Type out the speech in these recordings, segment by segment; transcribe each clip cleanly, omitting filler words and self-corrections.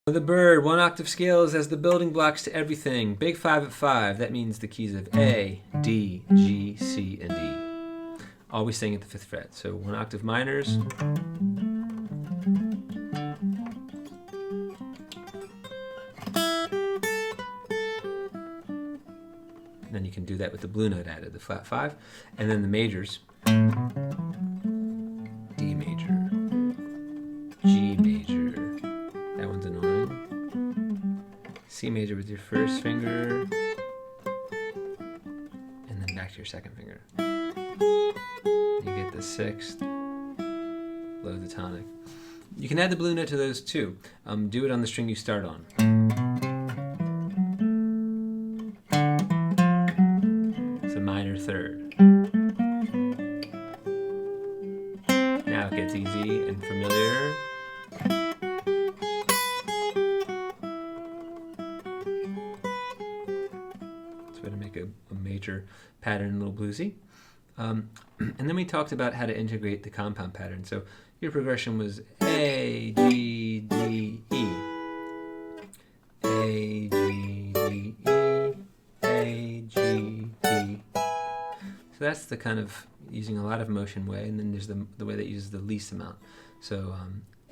The bird, 1 octave scales as the building blocks to everything. Big 5 at 5. That means the keys of A, D, G, C, and E. Always staying at the 5th fret. So 1 octave minors. And then you can do that with the blue note added, the flat 5. And then the majors. D major, G major. That one's annoying. C major with your first finger, and then back to your second finger. You get the 6th, low the tonic. You can add the blue note to those too. Do it on the string you start on. It's a minor 3rd. Now it gets easy and familiar. Way to make a major pattern a little bluesy. And then we talked about how to integrate the compound pattern. So your progression was A, G, D, E. A, G, D, E. A, G, D. So that's the kind of using a lot of motion way, and then there's the way that uses the least amount. So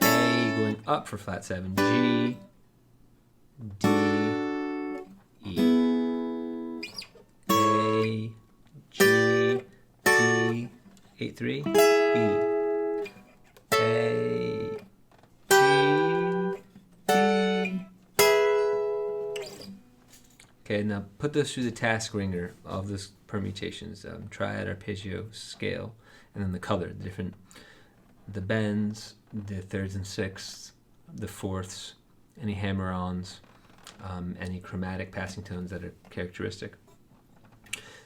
A going up for flat 7, G, D, E. A, G, D, 8-3, E. A, G, D. Okay, now put those through the task ringer of those permutations, triad, arpeggio, scale, and then the color, the bends, the 3rds and 6ths, the 4ths, any hammer-ons, any chromatic passing tones that are characteristic.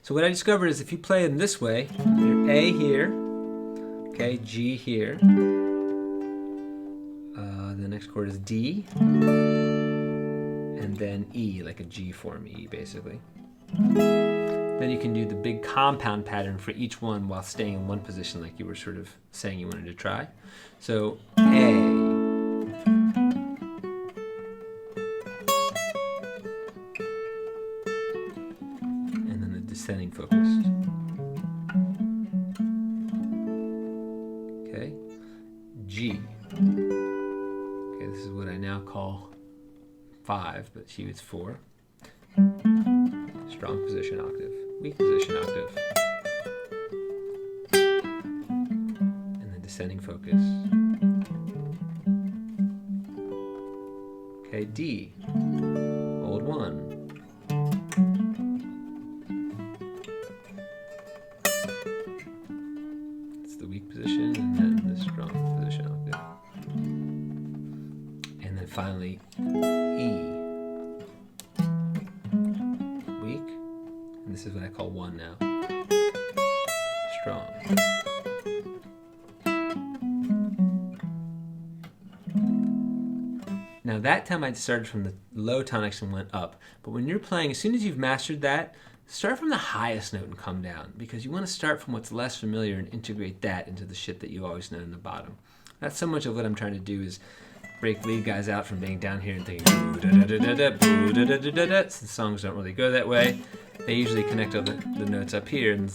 So what I discovered is if you play in this way, you're A here, okay, G here, the next chord is D, and then E, like a G form E, basically. Then you can do the big compound pattern for each one while staying in one position like you were sort of saying you wanted to try. So A, descending focused. Okay, G. Okay, this is what I now call 5, but G is 4. Strong position octave, weak position octave, and then descending focus. Okay, D, old 1. The weak position and then the strong position octave. And then finally E. Weak. And this is what I call 1 now. Strong. Now that time I started from the low tonics and went up. But when you're playing, as soon as you've mastered that, start from the highest note and come down, because you want to start from what's less familiar and integrate that into the shit that you always know in the bottom. That's so much of what I'm trying to do, is break lead guys out from being down here and thinking since songs don't really go that way. They usually connect all the notes up here, and